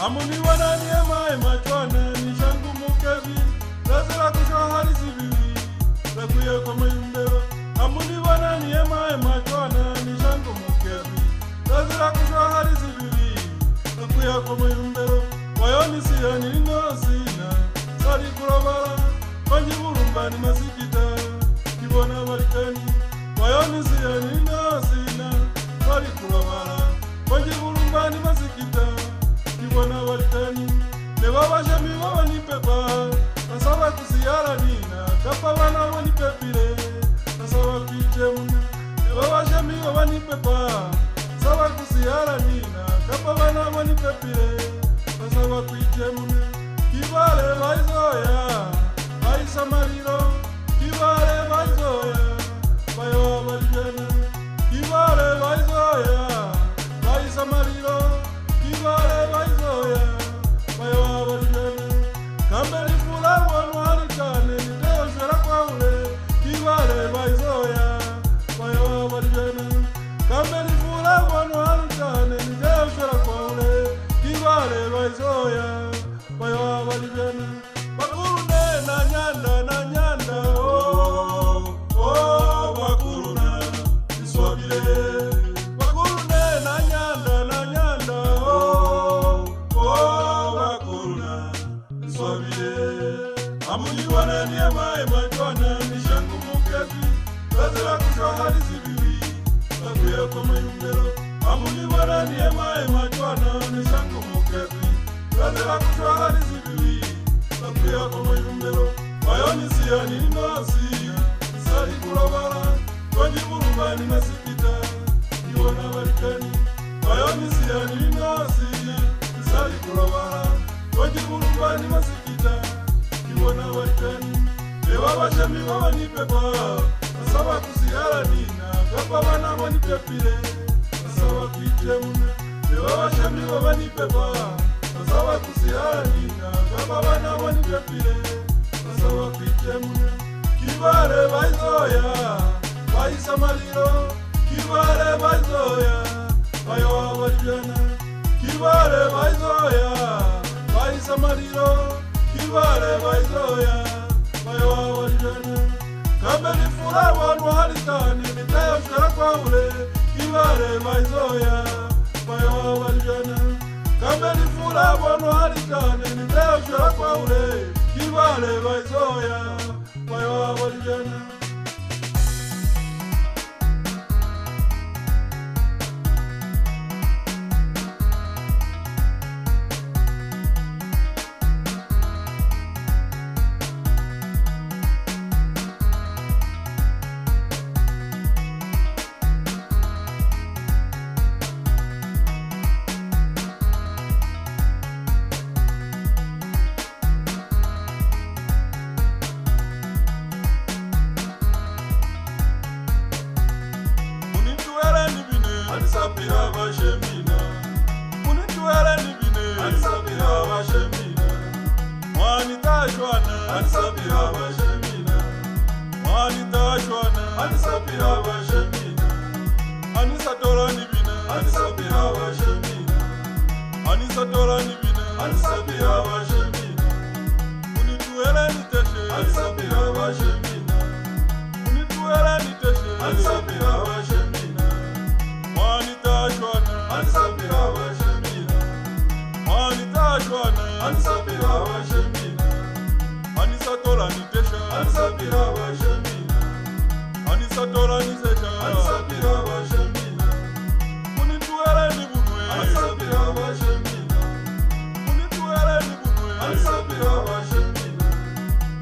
Amuni wanani ema machwana ni shangu mukevi lazira kushahari zibiwi lakuye kwa mayumbero. Amuni wanani ema machwana ni shangu mukevi lazira kushahari zibiwi lakuye kwa mayumbero. Wayoni siyani ninosina sari kurabara Panji burumbani masikita kibona marikani. Wayoni siyani ninosina sari kurabara Panji burumbani masikita kibona marikani. Nebabashami wabanipepa nasaba kusiyara nina kapa wana wanipepire nasaba kuitemuna. Nebabashami wabanipepa nasaba kusiyara nina kapa wana wanipepire nasaba kuitemuna. Kibale baizoya baisa mariro kibale baizoya bayo balijana. Kibale baizoya baisa mariro kibale baizoya bayo balijana. Kambeli fula wanu halikane niteo shwera kwa ule kibale baizoya bayo balijana. Kambeli fula wanu halikane niteo shwera kwa ule kibale baizoya bayo balijana. Bakurune na nyanda oh oh bakuruna iswabile. Bakurune na nyanda oh oh bakuruna iswabile. Amuni wanani ema machwana ni shangu mukevi lazira kushahari zibiwi lakuye kwa mayumbero. Amuni wanani ema machwana ni shangu mukevi lazira kushahari zibiwi lakuye kwa mayumbero. Wayoni siyani ninosi sari kurabara Panji burumbani masikita kibona marikani. Wayoni siyani ninosi sari kurabara Panji burumbani masikita kibona marikani. Nebabashami wabanipepa nasaba kusiyara nina kapa wana wanipepire nasaba kuitemuna. Nebabashami wabanipepa nasaba kusiyara nina kapa wana wanipepire nasaba kuitemuna. Kibale baizoya baisa mariro kibale baizoya bayo balijana. Kibale baizoya baisa mariro kibale baizoya bayo balijana. Kambeli fula wanu halikane niteo shwera kwa ule kibale baizoya bayo balijana. Kambeli fula wanu halikane niteo shwera kwa ule kibale baizoya bayo balijana. Anisabira bashemina munituwele nibine anisabira bashemina. Mwani tashwana anisabira bashemina. Mwani tashwana anisabira bashemina. Anisatora nibine anisabira bashemina. Anisatora nibine anisabira bashemina. Munituwele niteshe anisabira bashemina. Munituwele niteshe anisabira bashemina. Mwani tashwana anisabira bashemina. Mwani tashwana anisabira bashemina. Anisatora nitesha anisabira bashemina. Anisatora nitesha anisabira bashemina. Munituwele nibunwe anisabira bashemina. Munituwele nibunwe anisabira bashemina.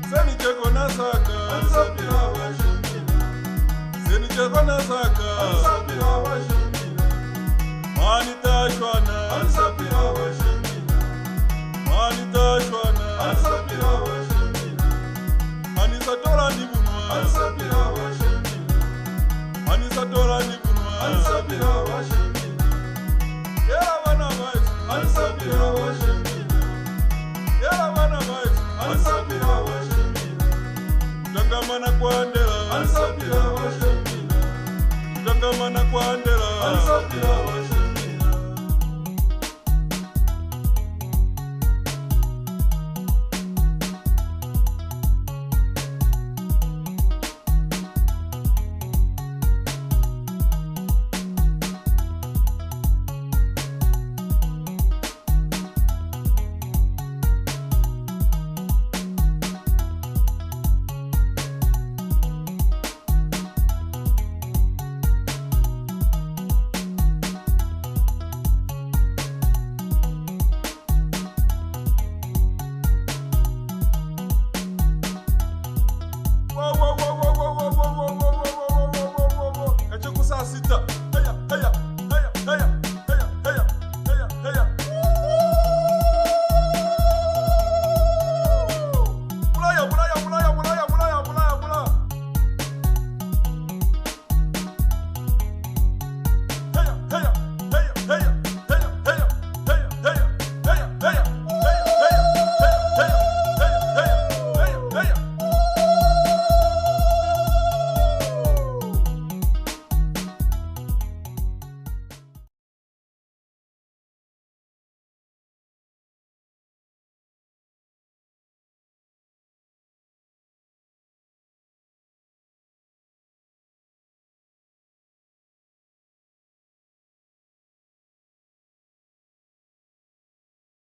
Senicheko nasaka anisabira bashemina. Senicheko nasaka anisabira bashemina. Mwani tashwana anisabira bashemina. Mwani tashwana anisabira bashemina. Anisatora nibunwa anisabira bashemina. Anisatora nibunwa anisabira bashemina. Yera bana baitu anisabira bashemina. Yera bana baitu anisabira bashemina. Tangamana kwandela anisabira bashemina. Tangamana kwandela anisabira bashemina. saa sita